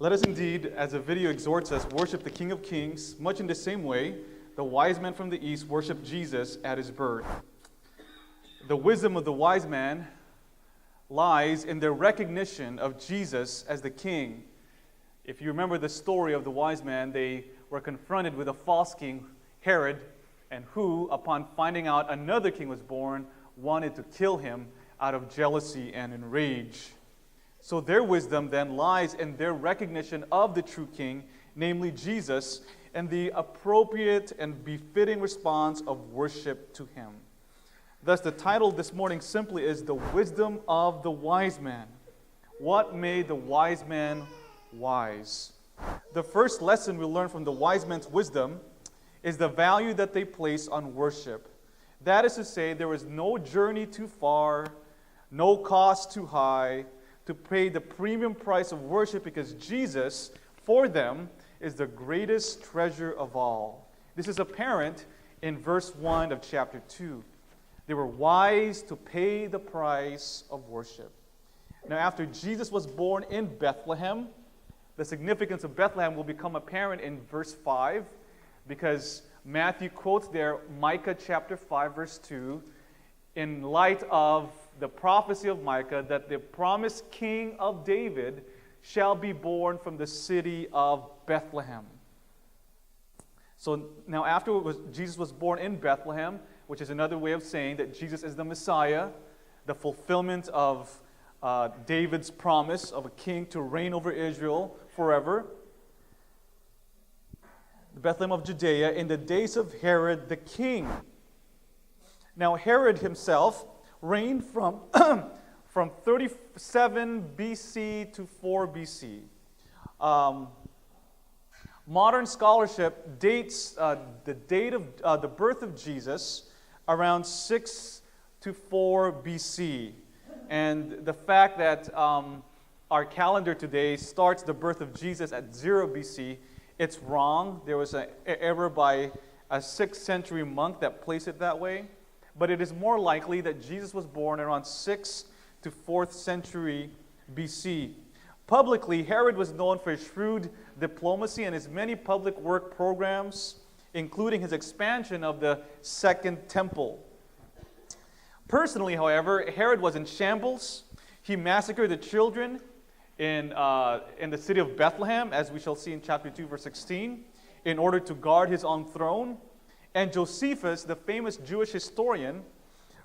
Let us indeed, as the video exhorts us, worship the King of Kings, much in the same way the wise men from the east worshiped Jesus at his birth. The wisdom of the wise man lies in their recognition of Jesus as the king. If you remember the story of the wise man, they were confronted with a false king, Herod, and who, upon finding out another king was born, wanted to kill him out of jealousy and enrage. So their wisdom then lies in their recognition of the true king, namely Jesus, and the appropriate and befitting response of worship to him. Thus, the title this morning simply is The Wisdom of the Wise Man. What made the wise man wise? The first lesson we learn from the wise man's wisdom is the value that they place on worship. That is to say, there is no journey too far, no cost too high to pay the premium price of worship, because Jesus, for them, is the greatest treasure of all. This is apparent in verse 1 of chapter 2. They were wise to pay the price of worship. Now, after Jesus was born in Bethlehem, the significance of Bethlehem will become apparent in verse 5, because Matthew quotes there Micah chapter 5, verse 2, in light of the prophecy of Micah that the promised king of David shall be born from the city of Bethlehem. So now after Jesus was born in Bethlehem, which is another way of saying that Jesus is the Messiah, the fulfillment of David's promise of a king to reign over Israel forever, the Bethlehem of Judea, in the days of Herod the king. Now Herod himself reigned from 37 BC to 4 BC. Modern scholarship dates the date of the birth of Jesus around 6 to 4 BC. And the fact that our calendar today starts the birth of Jesus at 0 BC, it's wrong. There was an error by a 6th century monk that placed it that way. But it is more likely that Jesus was born around 6th to 4th century BC. Publicly, Herod was known for his shrewd diplomacy and his many public work programs, including his expansion of the Second Temple. Personally, however, Herod was in shambles. He massacred the children in the city of Bethlehem, as we shall see in chapter 2, verse 16, in order to guard his own throne. And Josephus, the famous Jewish historian,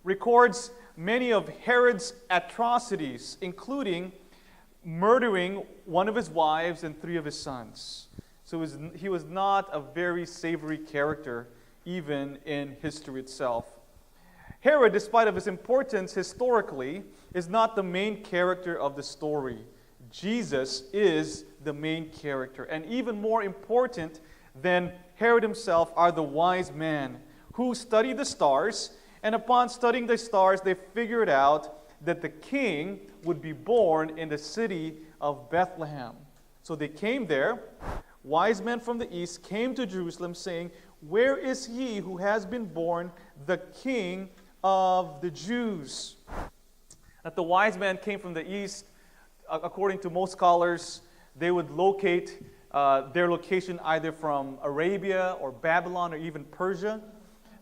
records many of Herod's atrocities, including murdering one of his wives and 3 of his sons. So he was not a very savory character, even in history itself. Herod, despite of his importance historically, is not the main character of the story. Jesus is the main character. And even more important than Herod himself are the wise men who studied the stars, and upon studying the stars, they figured out that the king would be born in the city of Bethlehem. So they came there. Wise men from the east came to Jerusalem saying, "Where is he who has been born, the King of the Jews?" That the wise men came from the east, according to most scholars, they would locate their location either from Arabia or Babylon or even Persia.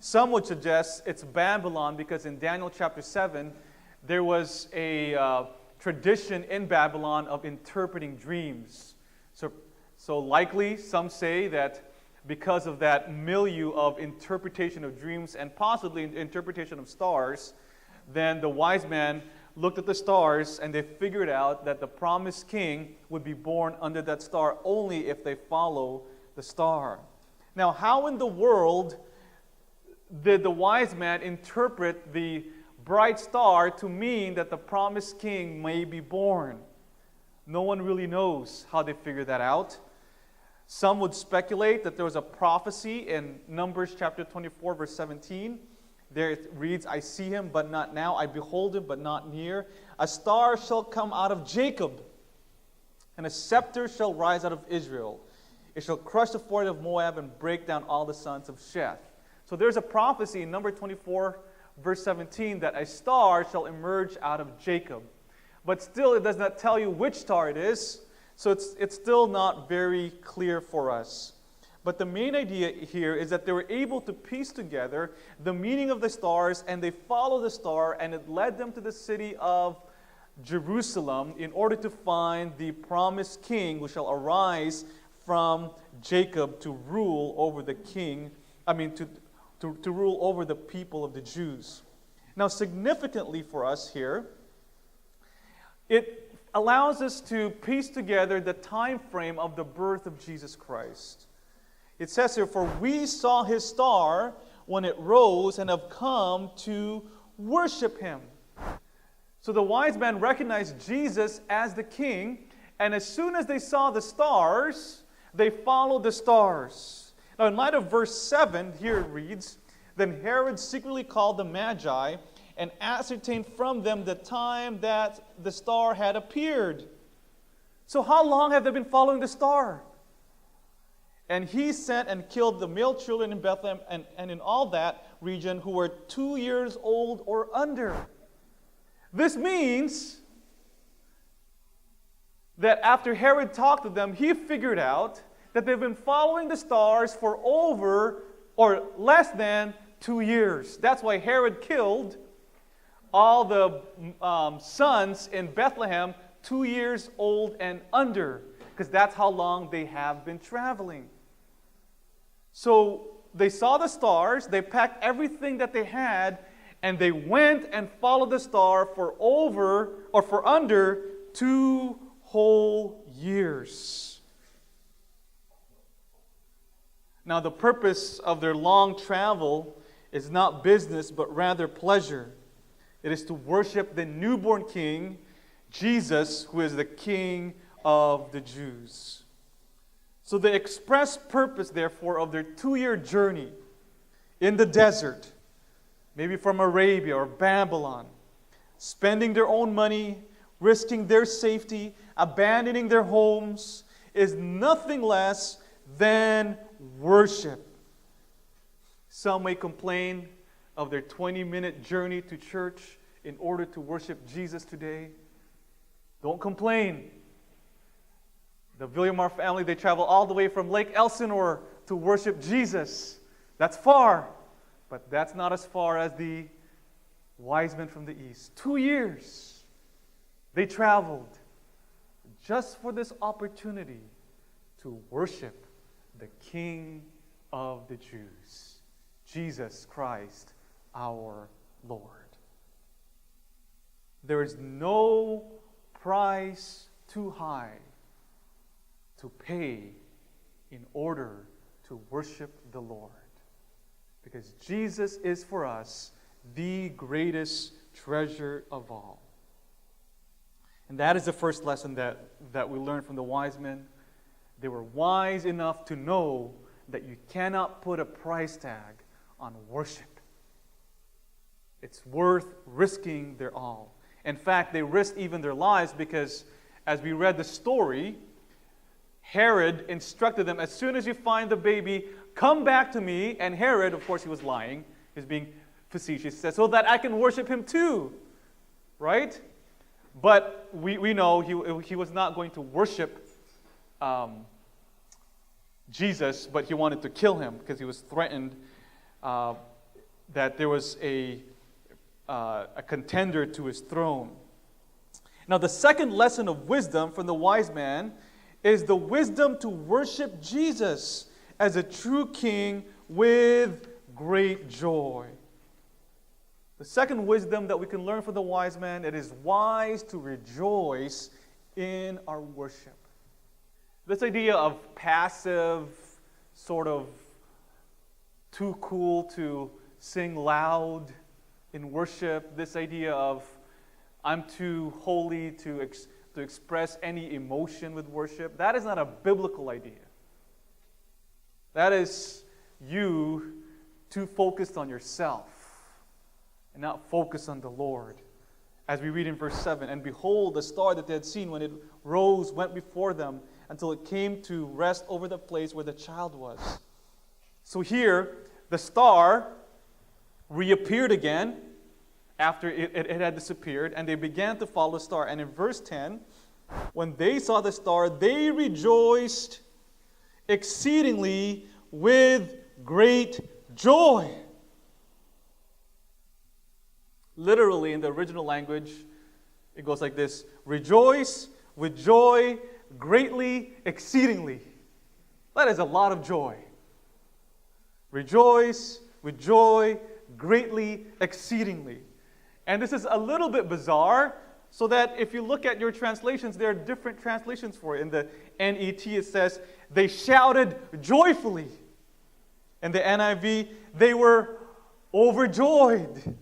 Some would suggest it's Babylon because in Daniel chapter 7, there was a tradition in Babylon of interpreting dreams. So likely, some say that because of that milieu of interpretation of dreams and possibly interpretation of stars, then the wise man looked at the stars and they figured out that the promised king would be born under that star only if they follow the star. Now, how in the world did the wise man interpret the bright star to mean that the promised king may be born? No one really knows how they figured that out. Some would speculate that there was a prophecy in Numbers chapter 24, verse 17. There it reads, "I see him, but not now. I behold him, but not near. A star shall come out of Jacob, and a scepter shall rise out of Israel. It shall crush the forehead of Moab and break down all the sons of Sheth." So there's a prophecy in number 24, verse 17, that a star shall emerge out of Jacob. But still, it does not tell you which star it is. So it's still not very clear for us. But the main idea here is that they were able to piece together the meaning of the stars, and they followed the star, and it led them to the city of Jerusalem in order to find the promised king who shall arise from Jacob to rule over the to rule over the people of the Jews. Now, significantly for us here, it allows us to piece together the time frame of the birth of Jesus Christ. It says here, "For we saw his star when it rose and have come to worship him." So the wise men recognized Jesus as the king, and as soon as they saw the stars, they followed the stars. Now, in light of verse 7, here it reads, "Then Herod secretly called the Magi and ascertained from them the time that the star had appeared." So how long have they been following the star? "And he sent and killed the male children in Bethlehem and in all that region who were 2 years old or under." This means that after Herod talked to them, he figured out that they've been following the stars for over or less than 2 years. That's why Herod killed all the sons in Bethlehem 2 years old and under, because that's how long they have been traveling. So they saw the stars, they packed everything that they had, and they went and followed the star for under 2 whole years. Now, the purpose of their long travel is not business, but rather pleasure. It is to worship the newborn King, Jesus, who is the King of the Jews. So the express purpose, therefore, of their 2-year journey in the desert, maybe from Arabia or Babylon, spending their own money, risking their safety, abandoning their homes, is nothing less than worship. Some may complain of their 20-minute journey to church in order to worship Jesus today. Don't complain. The Villamar family, they travel all the way from Lake Elsinore to worship Jesus. That's far, but that's not as far as the wise men from the east. 2 years they traveled just for this opportunity to worship the King of the Jews, Jesus Christ, our Lord. There is no price too high to pay in order to worship the Lord, because Jesus is for us the greatest treasure of all. And that is the first lesson that we learned from the wise men. They were wise enough to know that you cannot put a price tag on worship. It's worth risking their all. In fact, they risked even their lives, because as we read the story, Herod instructed them, as soon as you find the baby, come back to me. And Herod, of course, he was lying. He was being facetious. He said, so that I can worship him too. Right? But we know he was not going to worship Jesus, but he wanted to kill him because he was threatened that there was a contender to his throne. Now, the second lesson of wisdom from the wise man is the wisdom to worship Jesus as a true king with great joy. The second wisdom that we can learn from the wise man, it is wise to rejoice in our worship. This idea of passive, sort of too cool to sing loud in worship, this idea of I'm too holy to express any emotion with worship, that is not a biblical idea. That is you too focused on yourself and not focused on the Lord. As we read in verse 7, and behold, the star that they had seen when it rose went before them until it came to rest over the place where the child was. So here, the star reappeared again after it had disappeared, and they began to follow the star. And in verse 10, When they saw the star, they rejoiced exceedingly with great joy. Literally, in the original language, it goes like this: rejoice with joy, greatly, exceedingly. That is a lot of joy. Rejoice with joy, greatly, exceedingly. And this is a little bit bizarre, so that if you look at your translations, there are different translations for it. In the NET, it says, they shouted joyfully. In the NIV, they were overjoyed.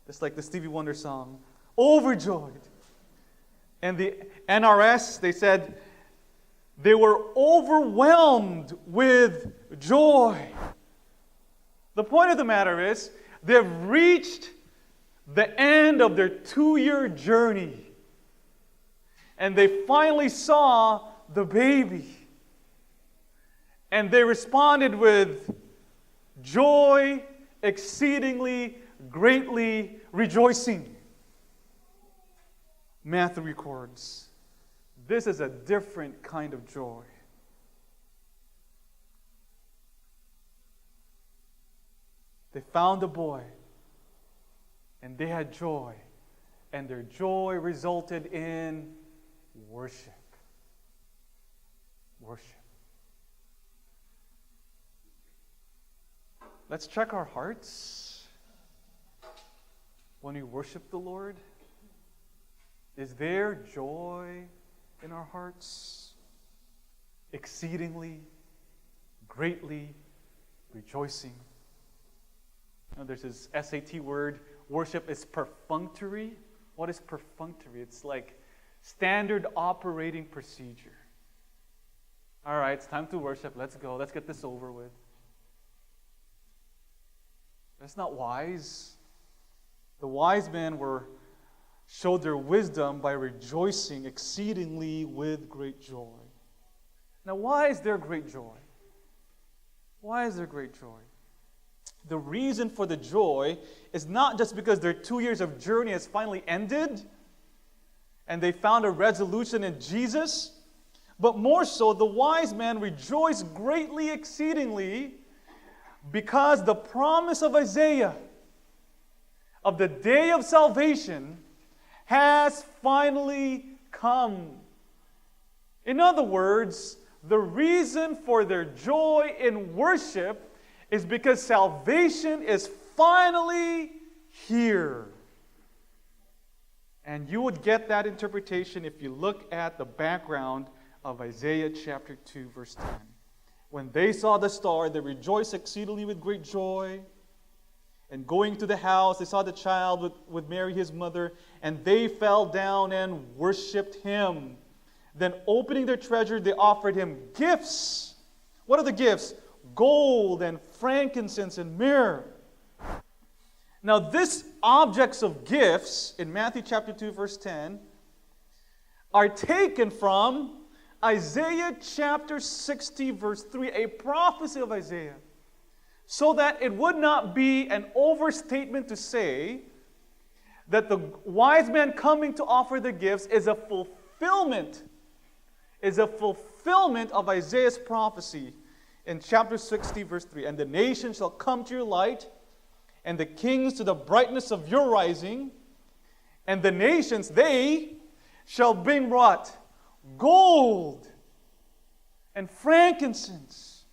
Just like the Stevie Wonder song, overjoyed. And the NRS, they said, they were overwhelmed with joy. The point of the matter is, they've reached the end of their 2-year journey. And they finally saw the baby. And they responded with joy, exceedingly, greatly rejoicing. Matthew records, this is a different kind of joy. They found a boy, and they had joy, and their joy resulted in worship. Worship. Let's check our hearts when we worship the Lord. Is there joy in our hearts? Exceedingly, greatly rejoicing. You know, there's this SAT word, worship is perfunctory. What is perfunctory? It's like standard operating procedure. All right, it's time to worship. Let's go. Let's get this over with. That's not wise. The wise men showed their wisdom by rejoicing exceedingly with great joy. Now, why is there great joy? Why is there great joy? The reason for the joy is not just because their 2 years of journey has finally ended and they found a resolution in Jesus, but more so, the wise man rejoiced greatly exceedingly because the promise of Isaiah of the day of salvation has finally come. In other words, the reason for their joy in worship is because salvation is finally here. And you would get that interpretation if you look at the background of Isaiah chapter 2, verse 10. When they saw the star, they rejoiced exceedingly with great joy. And going to the house, they saw the child with Mary, his mother, and they fell down and worshipped him. Then opening their treasure, they offered him gifts. What are the gifts? Gold and frankincense and myrrh. Now, these objects of gifts in Matthew chapter 2, verse 10, are taken from Isaiah chapter 60, verse 3, a prophecy of Isaiah. So that it would not be an overstatement to say that the wise man coming to offer the gifts is a fulfillment of Isaiah's prophecy in chapter 60, verse 3. And the nations shall come to your light, and the kings to the brightness of your rising. And the nations, they shall bring what? Gold and frankincense.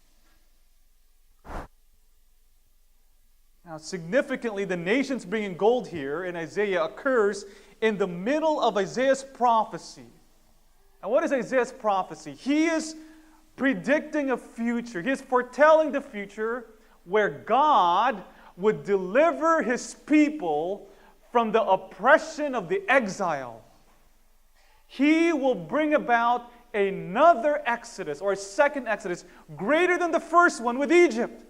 Now, significantly, the nations bringing gold here in Isaiah occurs in the middle of Isaiah's prophecy. And what is Isaiah's prophecy? He is predicting a future. He is foretelling the future where God would deliver His people from the oppression of the exile. He will bring about another Exodus, or a second Exodus, greater than the first one with Egypt.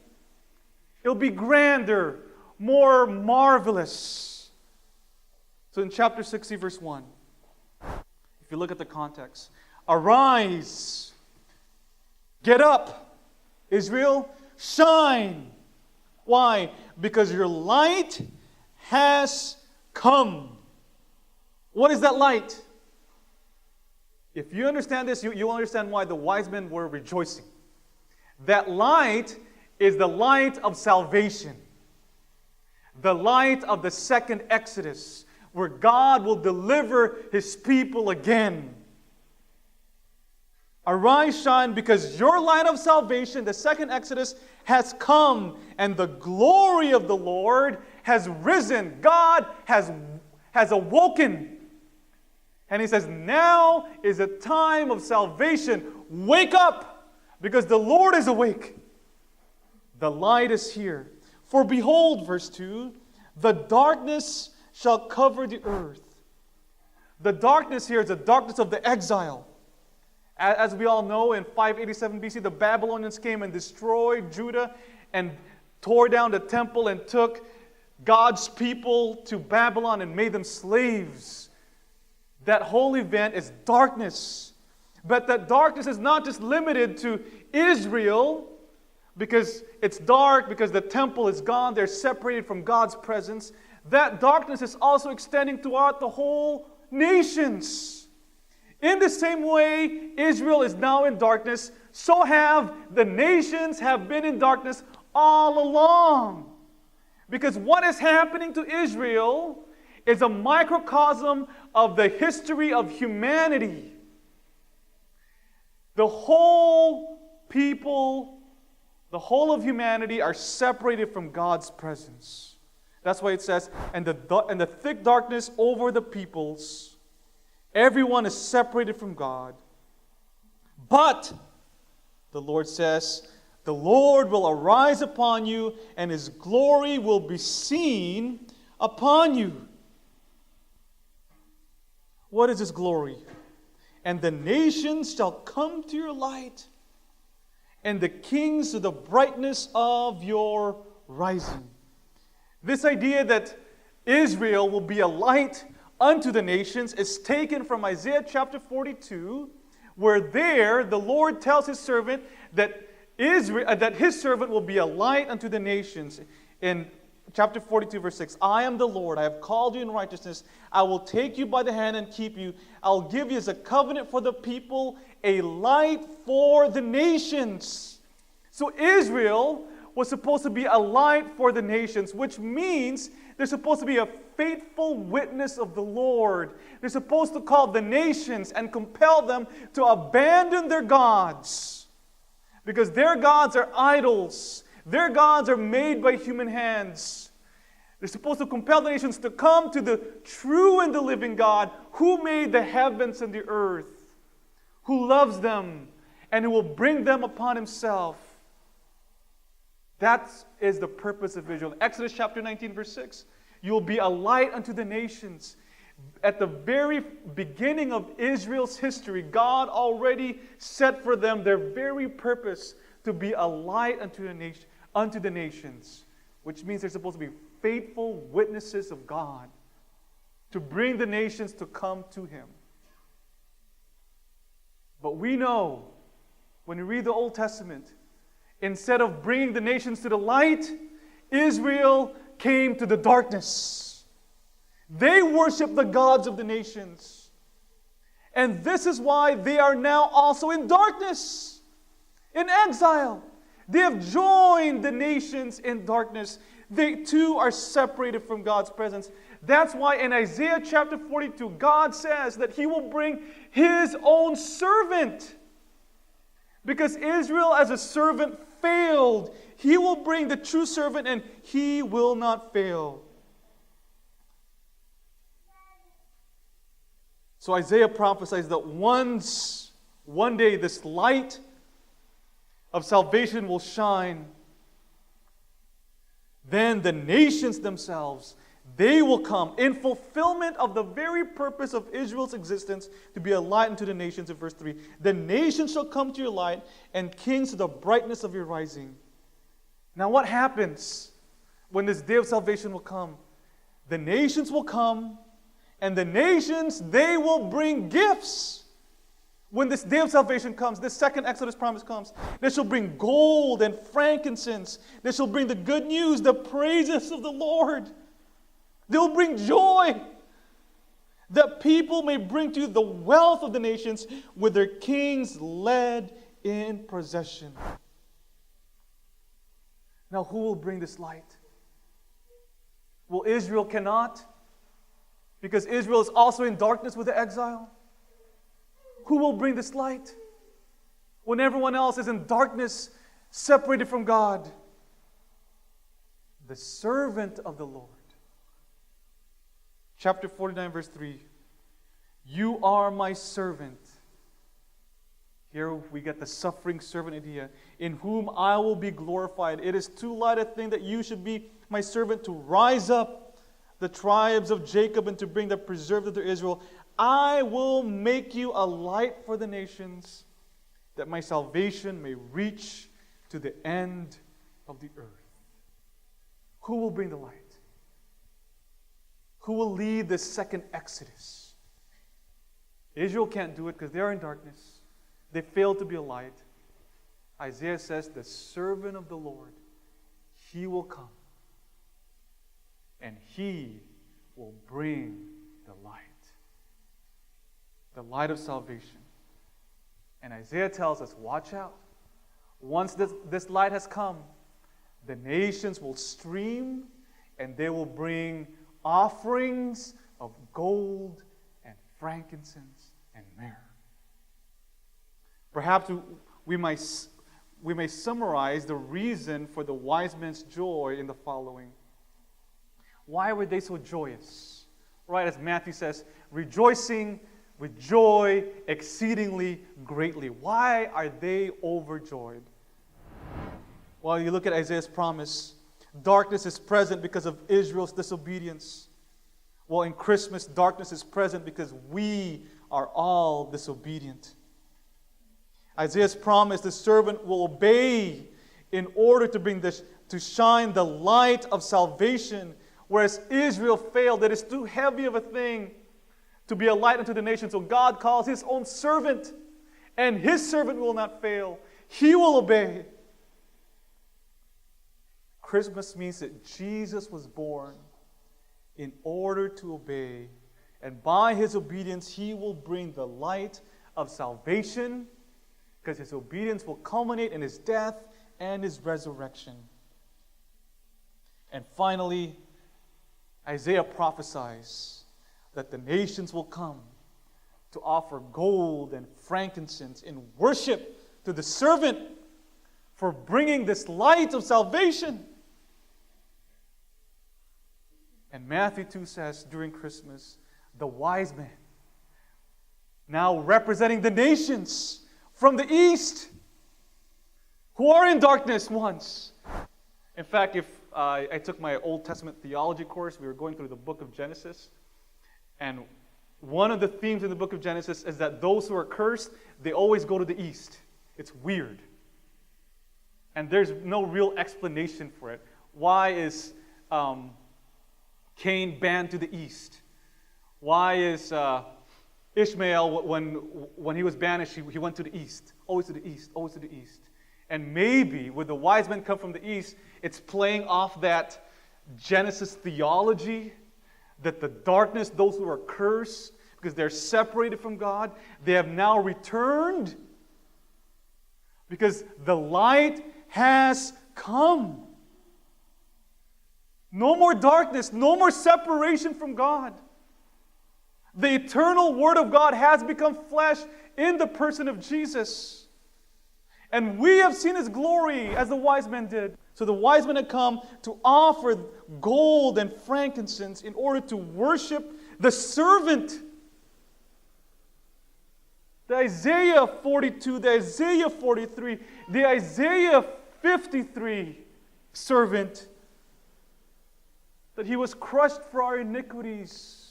It'll be grander, more marvelous. So in chapter 60, verse 1, if you look at the context, arise, get up, Israel, shine. Why? Because your light has come. What is that light? If you understand this, you'll understand why the wise men were rejoicing. That light is the light of salvation. The light of the second Exodus, where God will deliver His people again. Arise, shine, because your light of salvation, the second Exodus, has come, and the glory of the Lord has risen. God has awoken. And He says, now is a time of salvation. Wake up, because the Lord is awake. The light is here. For behold, verse 2, the darkness shall cover the earth. The darkness here is the darkness of the exile. As we all know, in 587 BC, the Babylonians came and destroyed Judah and tore down the temple and took God's people to Babylon and made them slaves. That whole event is darkness. But that darkness is not just limited to Israel, because it's dark, because the temple is gone, they're separated from God's presence. That darkness is also extending throughout the whole nations. In the same way Israel is now in darkness, so have the nations have been in darkness all along. Because what is happening to Israel is a microcosm of the history of humanity. The whole people, the whole of humanity are separated from God's presence. That's why it says, and the thick darkness over the peoples, everyone is separated from God. But, the Lord says, the Lord will arise upon you, and His glory will be seen upon you. What is His glory? And the nations shall come to your light, and the kings to the brightness of your rising. This idea that Israel will be a light unto the nations is taken from Isaiah chapter 42, where there the Lord tells His servant that His servant will be a light unto the nations. In chapter 42, verse 6, I am the Lord, I have called you in righteousness. I will take you by the hand and keep you. I'll give you as a covenant for the people, a light for the nations. So Israel was supposed to be a light for the nations, which means they're supposed to be a faithful witness of the Lord. They're supposed to call the nations and compel them to abandon their gods, because their gods are idols. Their gods are made by human hands. They're supposed to compel the nations to come to the true and the living God, who made the heavens and the earth, who loves them, and who will bring them upon Himself. That is the purpose of Israel. Exodus chapter 19, verse 6. You will be a light unto the nations. At the very beginning of Israel's history, God already set for them their very purpose to be a light unto the nations, which means they're supposed to be faithful witnesses of God, to bring the nations to come to Him. But we know, when we read the Old Testament, instead of bringing the nations to the light, Israel came to the darkness. They worship the gods of the nations. And this is why they are now also in darkness, in exile. They have joined the nations in darkness. They too are separated from God's presence. That's why in Isaiah chapter 42, God says that He will bring His own servant. Because Israel as a servant failed, He will bring the true servant, and He will not fail. So Isaiah prophesies that one day this light of salvation will shine. Then the nations themselves, they will come in fulfillment of the very purpose of Israel's existence, to be a light unto the nations. In verse 3, the nations shall come to your light, and kings to the brightness of your rising. Now what happens when this day of salvation will come? The nations will come, and the nations, they will bring gifts. When this day of salvation comes, this second Exodus promise comes, they shall bring gold and frankincense. They shall bring the good news, the praises of the Lord. They will bring joy. that people may bring to you the wealth of the nations with their kings led in procession. Now, who will bring this light? Well, Israel cannot, because Israel is also in darkness with the exile. Who will bring this light when everyone else is in darkness, separated from God? The servant of the Lord. Chapter 49, verse 3. You are my servant. Here we get the suffering servant idea. In whom I will be glorified. It is too light a thing that you should be my servant to rise up the tribes of Jacob and to bring the preserved of their Israel. I will make you a light for the nations, that my salvation may reach to the end of the earth. Who will bring the light? Who will lead the second Exodus? Israel can't do it because they are in darkness. They fail to be a light. Isaiah says, the servant of the Lord, he will come. And he will bring the light. The light of salvation. And Isaiah tells us, watch out. Once this light has come, the nations will stream and they will bring offerings of gold and frankincense and myrrh. Perhaps we may summarize the reason for the wise men's joy in the following. Why were they so joyous? Right, as Matthew says, rejoicing with joy exceedingly greatly. Why are they overjoyed? Well, you look at Isaiah's promise. Darkness is present because of Israel's disobedience. Well, in Christmas, darkness is present because we are all disobedient. Isaiah's promise, the servant will obey in order to shine the light of salvation. Whereas Israel failed, it is too heavy of a thing to be a light unto the nations. So God calls his own servant, and his servant will not fail. He will obey. Christmas means that Jesus was born in order to obey. And by his obedience, he will bring the light of salvation, because his obedience will culminate in his death and his resurrection. And finally, Isaiah prophesies that the nations will come to offer gold and frankincense in worship to the servant for bringing this light of salvation. And Matthew 2 says during Christmas, the wise men, now representing the nations from the east, who are in darkness once. In fact, if I took my Old Testament theology course, we were going through the book of Genesis, and one of the themes in the book of Genesis is that those who are cursed, they always go to the east. It's weird. And there's no real explanation for it. Why is Cain banned to the east? Why is Ishmael, when he was banished, he went to the east? Always to the east, always to the east. And maybe when the wise men come from the east, it's playing off that Genesis theology that the darkness, those who are cursed, because they're separated from God, they have now returned because the light has come. No more darkness, no more separation from God. The eternal Word of God has become flesh in the person of Jesus. And we have seen His glory as the wise men did. So the wise men had come to offer gold and frankincense in order to worship the servant. The Isaiah 42, the Isaiah 43, the Isaiah 53 servant. That He was crushed for our iniquities.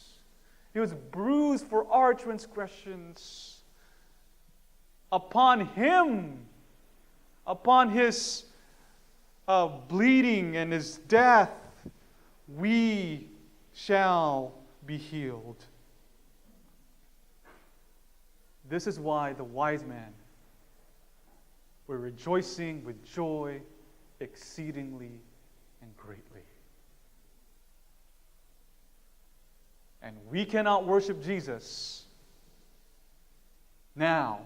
He was bruised for our transgressions. Upon Him, upon His bleeding and His death, we shall be healed. This is why the wise men were rejoicing with joy exceedingly and greatly. And we cannot worship Jesus now,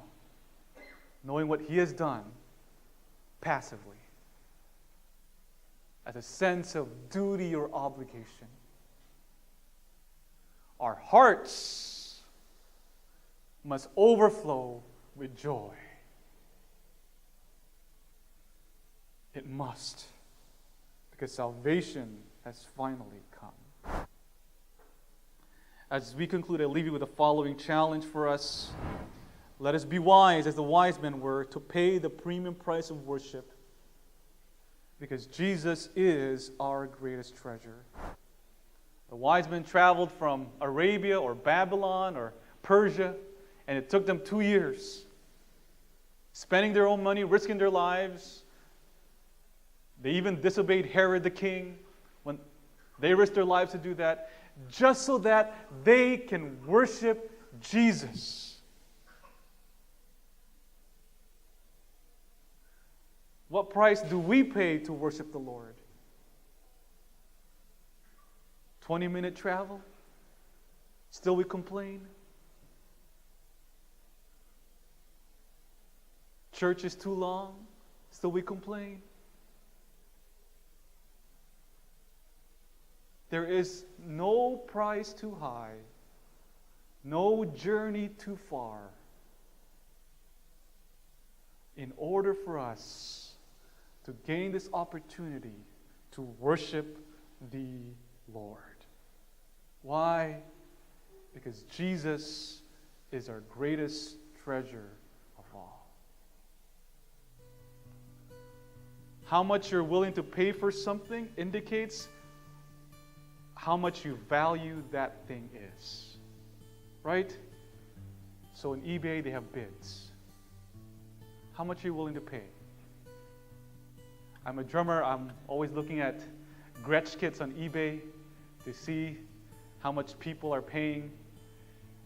knowing what He has done, passively, as a sense of duty or obligation. Our hearts must overflow with joy. It must, because salvation has finally come. As we conclude, I leave you with the following challenge for us. Let us be wise, as the wise men were, to pay the premium price of worship, because Jesus is our greatest treasure. The wise men traveled from Arabia or Babylon or Persia, and it took them 2 years, spending their own money, risking their lives. They even disobeyed Herod the king when they risked their lives to do that, just so that they can worship Jesus. What price do we pay to worship the Lord? 20-minute travel? Still we complain? Church is too long? Still we complain? There is no price too high, no journey too far, in order for us to gain this opportunity to worship the Lord. Why? Because Jesus is our greatest treasure of all. How much you're willing to pay for something indicates how much you value that thing is. Right? So in eBay, they have bids. How much are you willing to pay? I'm a drummer. I'm always looking at Gretsch kits on eBay to see how much people are paying.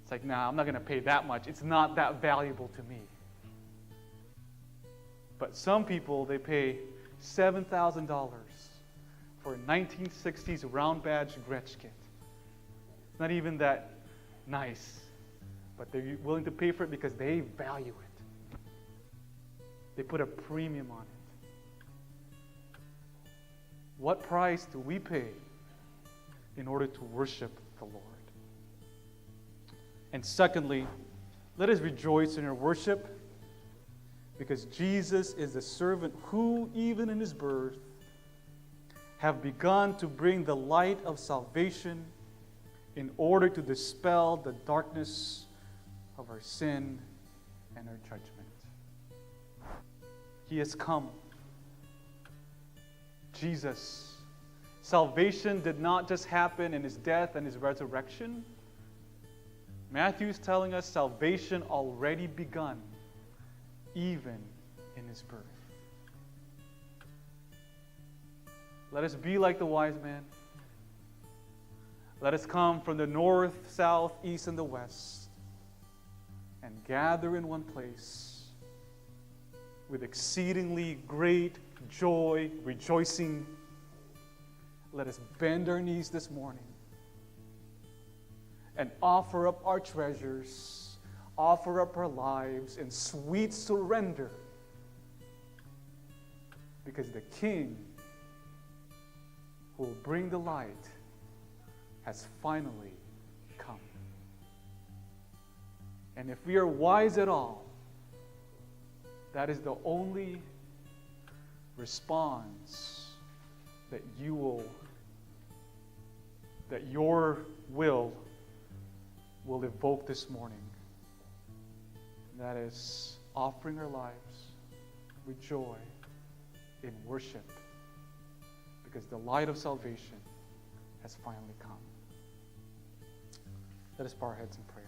It's like, nah, I'm not going to pay that much. It's not that valuable to me. But some people, they pay $7,000 for a 1960s round badge Gretsch kit. It's not even that nice, but they're willing to pay for it because they value it. They put a premium on it. What price do we pay in order to worship the Lord? And secondly, let us rejoice in our worship, because Jesus is the servant who, even in his birth, have begun to bring the light of salvation in order to dispel the darkness of our sin and our judgment. He has come. Jesus. Salvation did not just happen in his death and his resurrection. Matthew's telling us salvation already begun, even in his birth. Let us be like the wise man. Let us come from the north, south, east, and the west and gather in one place with exceedingly great joy, rejoicing. Let us bend our knees this morning and offer up our treasures, offer up our lives in sweet surrender, because the King who will bring the light has finally come. And if we are wise at all, that is the only response that your will evoke this morning. That is offering our lives with joy in worship, because the light of salvation has finally come. Let us bow our heads in prayer.